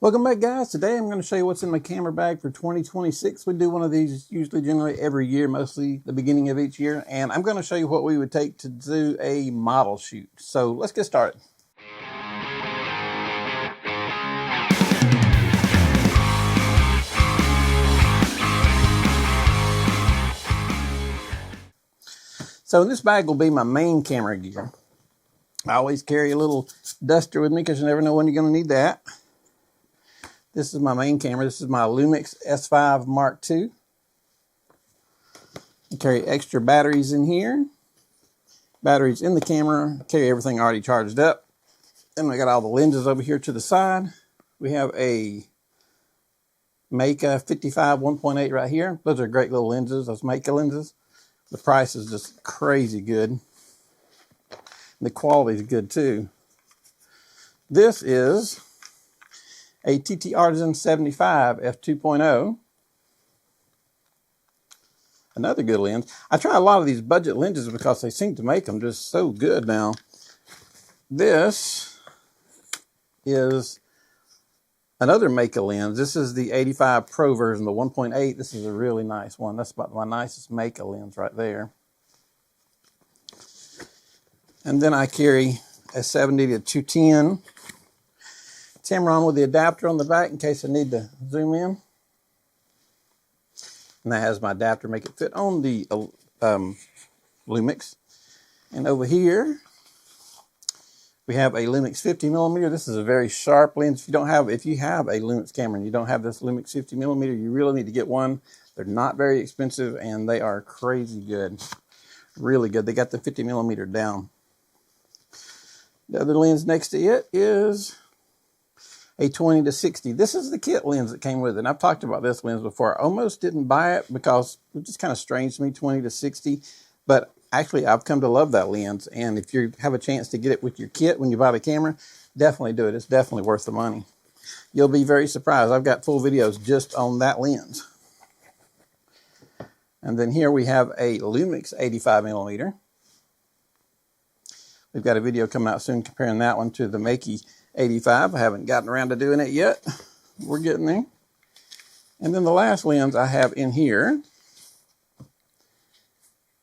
Welcome back, guys. Today I'm going to show you what's in my camera bag for 2026. We do one of these generally every year, mostly the beginning of each year. And I'm going to show you what we would take to do a model shoot. So let's get started. So this bag will be my main camera gear. I always carry a little duster with me because you never know when you're going to need that. This is my main camera. This is my Lumix S5 Mark II. I carry extra batteries in here. Batteries in the camera. I carry everything already charged up. Then we got all the lenses over here to the side. We have a Meika 55 1.8 right here. Those are great little lenses, those Meika lenses. The price is just crazy good. The quality is good too. This is a TT Artisan 75 f2.0. Another good lens. I try a lot of these budget lenses because they seem to make them just so good now. This is another Meika lens. This is the 85 Pro version, the 1.8. This is a really nice one. That's about my nicest Meika lens right there. And then I carry a 70 to 210 Tamron with the adapter on the back in case I need to zoom in. And that has my adapter, make it fit on the Lumix. And over here, we have a Lumix 50mm. This is a very sharp lens. If you have a Lumix camera and you don't have this Lumix 50mm, you really need to get one. They're not very expensive and they are crazy good. Really good. They got the 50mm down. The other lens next to it is a 20 to 60. This is the kit lens that came with it. And I've talked about this lens before. I almost didn't buy it because it just kind of strange to me, 20 to 60. But actually, I've come to love that lens. And if you have a chance to get it with your kit when you buy the camera, definitely do it. It's definitely worth the money. You'll be very surprised. I've got full videos just on that lens. And then here we have a Lumix 85mm. We've got a video coming out soon comparing that one to the Meika 85. I haven't gotten around to doing it yet. We're getting there. And then the last lens I have in here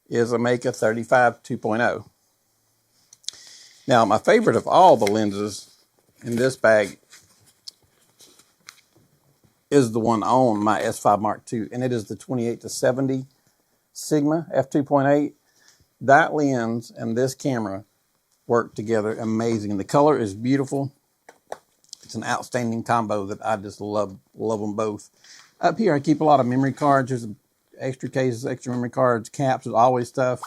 is a Meika 35 2.0. Now, my favorite of all the lenses in this bag is the one on my S5 Mark II, and it is the 28 to 70 Sigma f2.8. That lens and this camera work together amazing. The color is beautiful. It's an outstanding combo that I just love them both. Up here, I keep a lot of memory cards. There's extra cases, extra memory cards, caps, there's always stuff.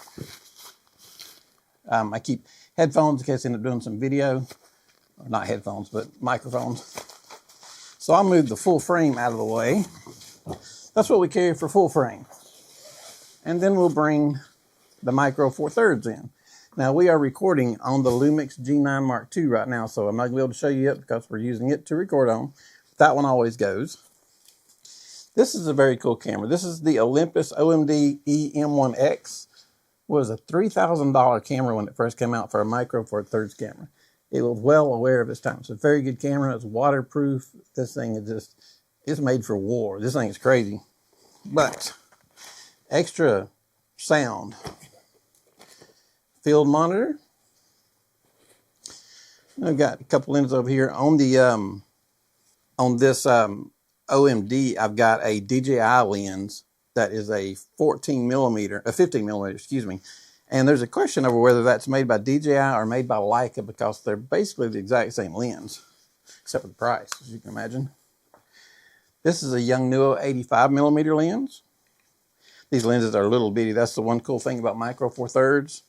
I keep headphones in case I end up doing some video. Or not headphones, but microphones. So I'll move the full frame out of the way. That's what we carry for full frame. And then we'll bring the Micro Four Thirds in. Now, we are recording on the Lumix G9 Mark II right now, so I'm not going to be able to show you yet because we're using it to record on. That one always goes. This is a very cool camera. This is the Olympus OMD EM1X. It was a $3,000 camera when it first came out for a Micro Four Thirds camera. It was well aware of its time. It's a very good camera. It's waterproof. This thing is it's made for war. This thing is crazy. But extra sound. Field monitor. I've got a couple lenses over here on the on this OMD. I've got a DJI lens that is a 15mm, excuse me. And there's a question over whether that's made by DJI or made by Leica because they're basically the exact same lens, except for the price, as you can imagine. This is a Yongnuo 85mm lens. These lenses are little bitty. That's the one cool thing about Micro Four Thirds.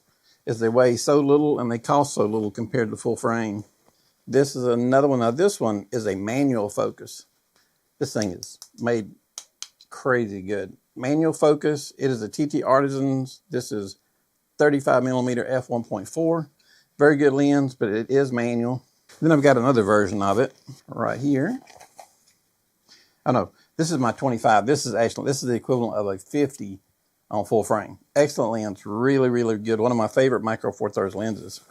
Is they weigh so little and they cost so little compared to full frame. This is another one. Now this one is a manual focus. This thing is made crazy good. Manual focus. It is a TT Artisans. This is 35mm f1.4. Very good lens, but it is manual. Then I've got another version of it right here. Oh no, this is my 25. This is the equivalent of a 50 on full frame. Excellent lens, really, really good. One of my favorite Micro Four Thirds lenses.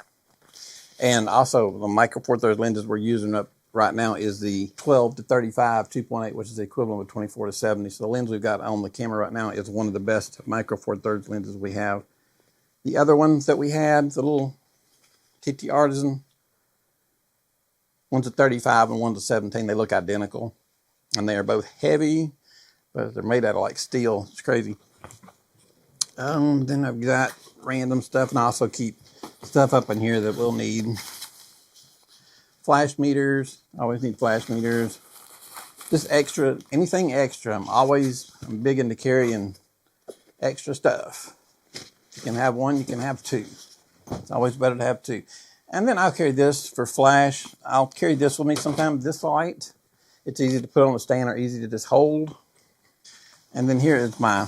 And also the Micro Four Thirds lenses we're using up right now is the 12 to 35 2.8, which is the equivalent of 24 to 70. So the lens we've got on the camera right now is one of the best Micro Four Thirds lenses we have. The other ones that we had, the little TT Artisan, one's a 35 and one's a 17. They look identical, and they are both heavy, but they're made out of like steel. It's crazy. Then I've got random stuff, and I also keep stuff up in here that we'll need. Flash meters. I always need flash meters. Just extra, anything extra. I'm big into carrying extra stuff. You can have one, you can have two. It's always better to have two. And then I'll carry this for flash. I'll carry this with me sometimes, this light. It's easy to put on a stand or easy to just hold. And then here is my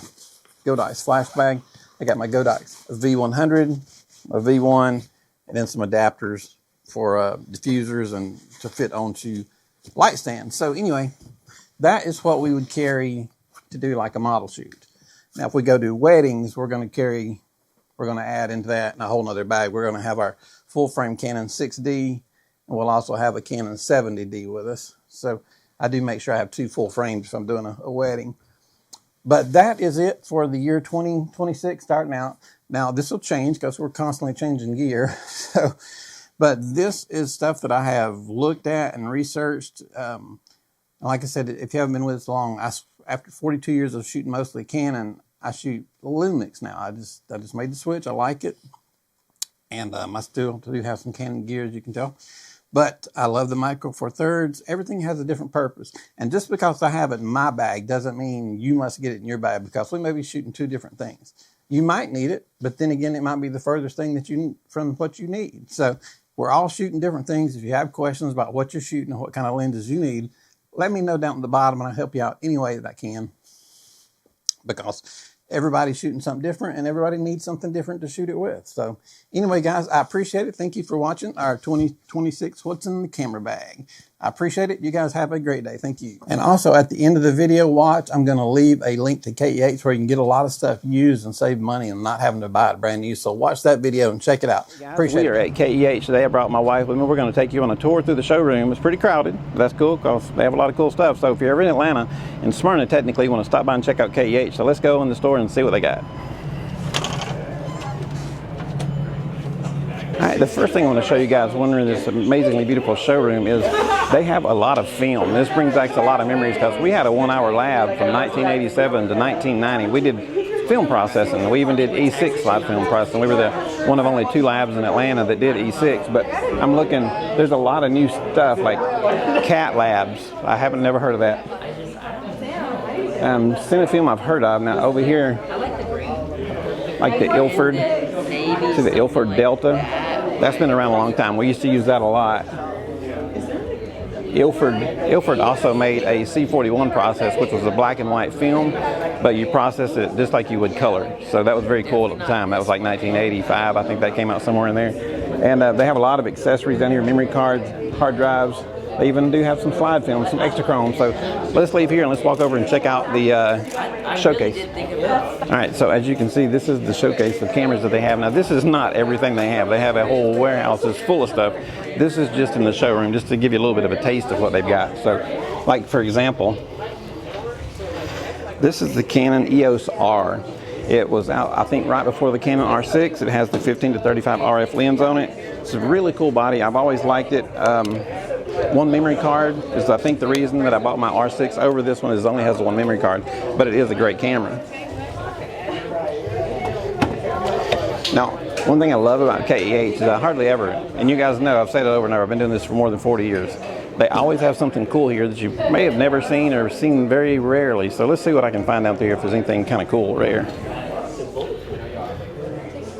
Godox flash bag. I got my Godox V100, a V1, and then some adapters for diffusers and to fit onto light stands. So anyway, that is what we would carry to do like a model shoot. Now if we go to weddings, we're going to add into that in a whole nother bag. We're going to have our full frame Canon 6D, and we'll also have a Canon 70D with us. So I do make sure I have two full frames if I'm doing a wedding. But that is it for the year 2026 starting out. Now this will change because we're constantly changing gear. But this is stuff that I have looked at and researched. Like I said, if you haven't been with us long, after 42 years of shooting mostly Canon, I shoot Lumix now. I just made the switch. I like it. And I still do have some Canon gear, as you can tell. But I love the Micro Four Thirds. Everything has a different purpose. And just because I have it in my bag doesn't mean you must get it in your bag, because we may be shooting two different things. You might need it, but then again, it might be the furthest thing from what you need. So we're all shooting different things. If you have questions about what you're shooting and what kind of lenses you need, let me know down at the bottom, and I'll help you out any way that I can. Because everybody's shooting something different, and everybody needs something different to shoot it with. So anyway, guys, I appreciate it. Thank you for watching our 2026 What's in the Camera Bag. I appreciate it. You guys have a great day. Thank you. And also at the end of the video watch, I'm going to leave a link to KEH where you can get a lot of stuff used and save money and not having to buy it brand new. So watch that video and check it out. Appreciate it. We are at KEH today. I brought my wife with me. We're going to take you on a tour through the showroom. It's pretty crowded. That's cool because they have a lot of cool stuff. So if you're ever in Atlanta, in Smyrna technically, you want to stop by and check out KEH. So let's go in the store and see what they got. All right, the first thing I want to show you guys wondering this amazingly beautiful showroom is they have a lot of film. This brings back a lot of memories because we had a 1-hour lab from 1987 to 1990. We did film processing. We even did E6 live film processing. We were one of only 2 labs in Atlanta that did E6. But I'm looking, there's a lot of new stuff like CAT labs. I haven't never heard of that. Cinefilm I've heard of. Now over here, like the Ilford, see the Ilford Delta? That's been around a long time. We used to use that a lot. Ilford also made a C41 process, which was a black and white film, but you process it just like you would color. So that was very cool at the time. That was like 1985. I think that came out somewhere in there. And they have a lot of accessories down here, memory cards, hard drives. They even do have some slide film, some extra chrome. So let's leave here and let's walk over and check out the showcase. All right, so as you can see, this is the showcase of cameras that they have. Now, this is not everything they have. They have a whole warehouse that's full of stuff. This is just in the showroom, just to give you a little bit of a taste of what they've got. So, like, for example, this is the Canon EOS R. It was out, I think, right before the Canon R6. It has the 15 to 35 RF lens on it. It's a really cool body. I've always liked it. One memory card is, I think, the reason that I bought my R6 over this one is it only has the one memory card, but it is a great camera. Now, one thing I love about KEH is I hardly ever, and you guys know, I've said it over and over, I've been doing this for more than 40 years. They always have something cool here that you may have never seen or seen very rarely. So let's see what I can find out there if there's anything kind of cool rare.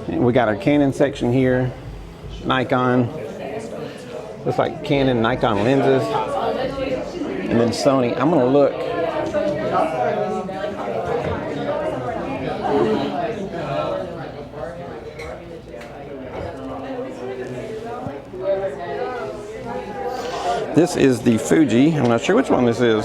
We got our Canon section here, Nikon. Looks like Canon, Nikon lenses, and then Sony. I'm going to look. This is the Fuji. I'm not sure which one this is.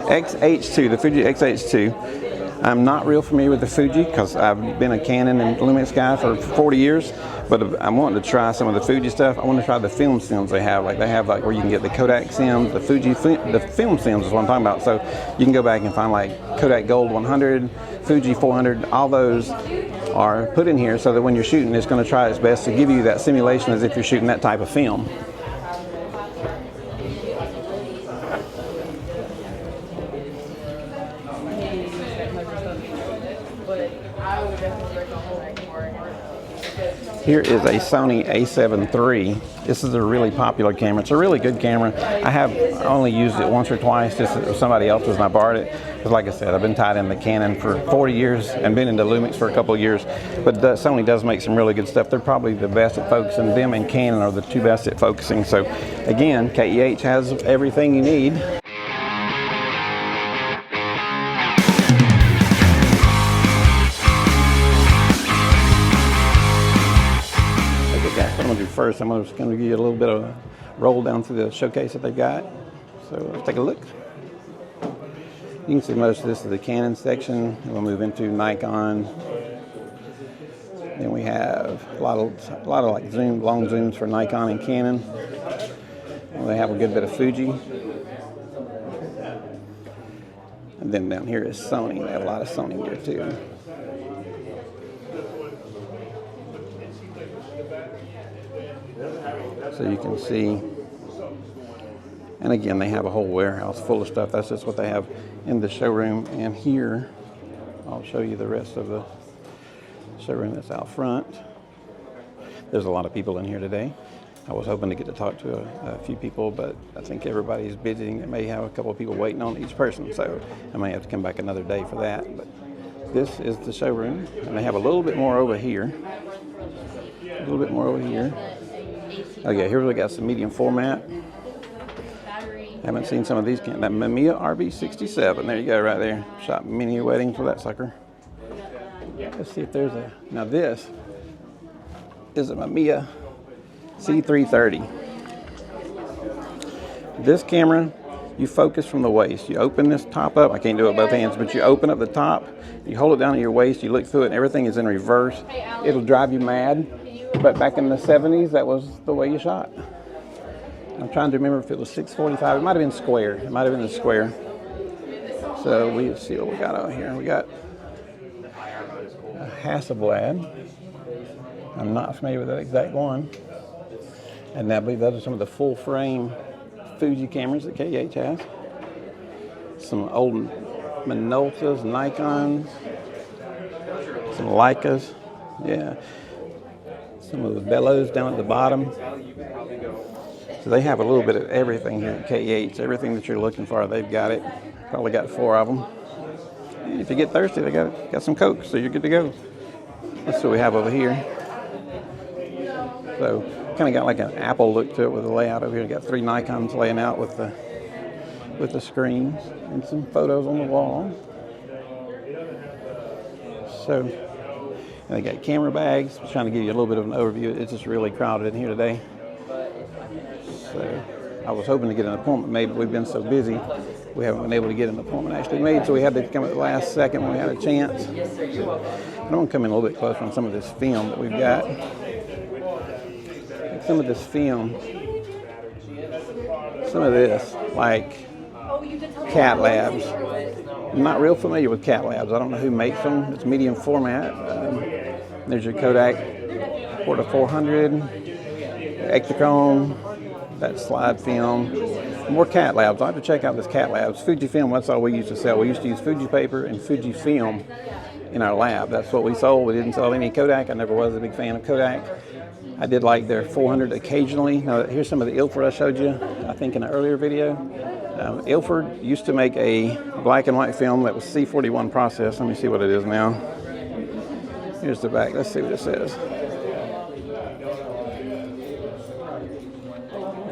XH2, the Fuji XH2. I'm not real familiar with the Fuji because I've been a Canon and Lumix guy for 40 years, but I'm wanting to try some of the Fuji stuff. I want to try the film sims they have. Like they have like where you can get the Kodak sims, the Fuji, the film sims is what I'm talking about. So you can go back and find like Kodak Gold 100, Fuji 400, all those are put in here so that when you're shooting, it's going to try its best to give you that simulation as if you're shooting that type of film. Here is a Sony a7 III. This is a really popular camera. It's a really good camera. I have only used it once or twice, just if somebody else's and I borrowed it. Because like I said, I've been tied into Canon for 40 years and been into Lumix for a couple of years. But Sony does make some really good stuff. They're probably the best at focusing. Them and Canon are the two best at focusing. So again, KEH has everything you need. What I'm going to do first, I'm just going to give you a little bit of a roll down through the showcase that they've got. So let's take a look. You can see most of this is the Canon section. We'll move into Nikon. Then we have a lot of like long zooms for Nikon and Canon. And they have a good bit of Fuji. And then down here is Sony. They have a lot of Sony gear too. So you can see, and again, they have a whole warehouse full of stuff. That's just what they have in the showroom. And here, I'll show you the rest of the showroom that's out front. There's a lot of people in here today. I was hoping to get to talk to a few people, but I think everybody's busy. They may have a couple of people waiting on each person, so I may have to come back another day for that. But this is the showroom, and they have a little bit more over here. A little bit more over here. Okay, here we got some medium format. Haven't seen some of these. That Mamiya RB67. There you go, right there. Shot mini wedding for that sucker. Let's see if there's a. Now this is a Mamiya C330. This camera, you focus from the waist. You open this top up. I can't do it with both hands, but you open up the top. You hold it down to your waist. You look through it, and everything is in reverse. It'll drive you mad. But back in the 70s, that was the way you shot. I'm trying to remember if it was 645. It might have been square. It might have been the square. So we see what we got out here. We got a Hasselblad. I'm not familiar with that exact one. And I believe those are some of the full frame Fuji cameras that KEH has. Some old Minoltas, Nikons, some Leicas. Yeah. Some of the bellows down at the bottom. So they have a little bit of everything here at KEH. Everything that you're looking for, they've got it. Probably got 4 of them. And if you get thirsty, they got some Coke, so you're good to go. That's what we have over here. So kind of got like an Apple look to it with the layout over here. Got 3 Nikons laying out with the screens and some photos on the wall. So. And they got camera bags. I was trying to give you a little bit of an overview. It's just really crowded in here today. So I was hoping to get an appointment made, but we've been so busy, we haven't been able to get an appointment actually made. So we had to come at the last second when we had a chance. I'm going to come in a little bit closer on some of this film that we've got. Like some of this film, some of this, like Cat Labs. I'm not real familiar with Cat Labs. I don't know who makes them. It's medium format. There's your Kodak Porta 400, Ektachrome, that slide film. More Cat Labs. I have to check out this Cat Labs. Fujifilm, that's all we used to sell. We used to use Fuji paper and Fujifilm in our lab. That's what we sold. We didn't sell any Kodak. I never was a big fan of Kodak. I did like their 400 occasionally. Now, here's some of the Ilford I showed you, I think, in an earlier video. Ilford used to make a black and white film that was C41 process. Let me see what it is now. Here's the back. Let's see what it says.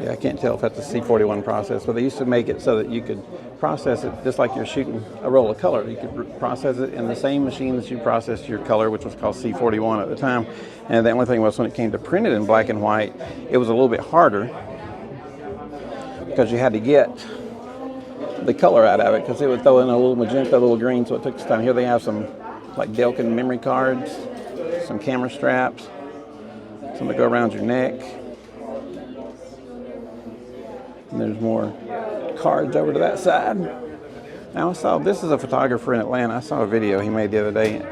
Yeah, I can't tell if that's a C41 process, but they used to make it so that you could process it just like you're shooting a roll of color. You could process it in the same machine that you processed your color, which was called C41 at the time. And the only thing was when it came to printed in black and white, it was a little bit harder because you had to get the color out of it because it would throw in a little magenta, a little green, so it took its time. Here they have some like Delkin memory cards, some camera straps, some that go around your neck. And there's more cards over to that side. Now I saw, this is a photographer in Atlanta. I saw a video he made the other day.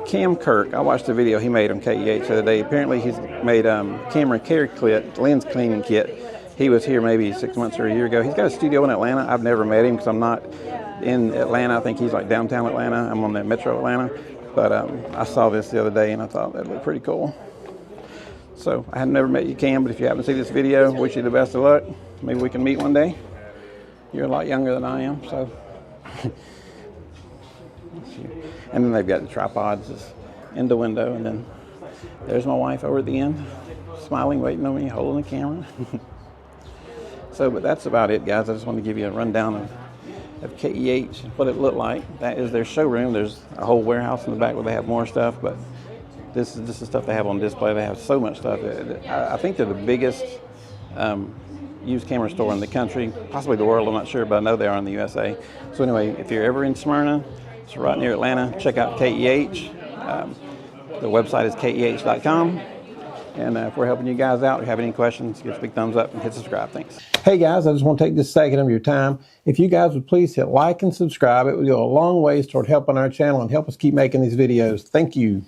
Cam Kirk, I watched a video he made on KEH the other day. Apparently he's made camera care kit, lens cleaning kit. He was here maybe 6 months or a year ago. He's got a studio in Atlanta. I've never met him because I'm not in Atlanta. I think he's like downtown Atlanta. I'm on the Metro Atlanta. But I saw this the other day and I thought that looked pretty cool. So I have never met you, Cam, but if you happen to see this video, wish you the best of luck. Maybe we can meet one day. You're a lot younger than I am, so. And then they've got the tripods in the window, and then there's my wife over at the end, smiling, waiting on me, holding the camera. So, but that's about it, guys. I just want to give you a rundown of KEH, what it looked like. That is their showroom. There's a whole warehouse in the back where they have more stuff, but this is the stuff they have on display. They have so much stuff. I think they're the biggest used camera store in the country, possibly the world, I'm not sure, but I know they are in the USA. So anyway, if you're ever in Smyrna, it's right near Atlanta, check out KEH. The website is keh.com. And if we're helping you guys out or have any questions, give us a big thumbs up and hit subscribe. Thanks. Hey guys, I just want to take this second of your time. If you guys would please hit like and subscribe, it would go a long ways toward helping our channel and help us keep making these videos. Thank you.